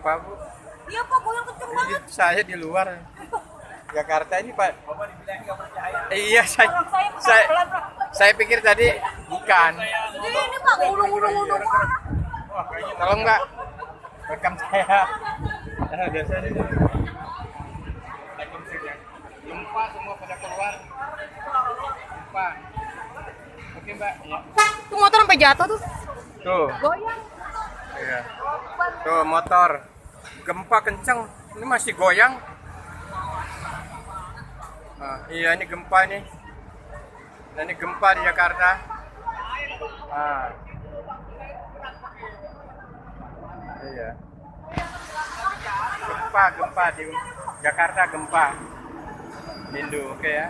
gempa, Bu. Iya Pak, goyang kenceng banget. Saya di luar. Jakarta ini, Pak. Bapak dibilang nggak percaya. Iya, Orang saya saya, pelan Pak. saya pikir tadi bukan. Ini Pak, ulung-ulung. Wah, kayaknya Tolong Mbak, rekam saya. Biasa nih. Gempa semua pada keluar. Gempa. Oke Mbak. Ya. Tuh motor sampai jatuh tuh. Tuh. Goyang. Iya. Tuh motor. Gempa kenceng. Ini masih goyang. Nah, iya ini gempa nih. Nah, ini gempa di Jakarta. Ah. Iya. Gempa di Jakarta gempa. Indo, oke ya.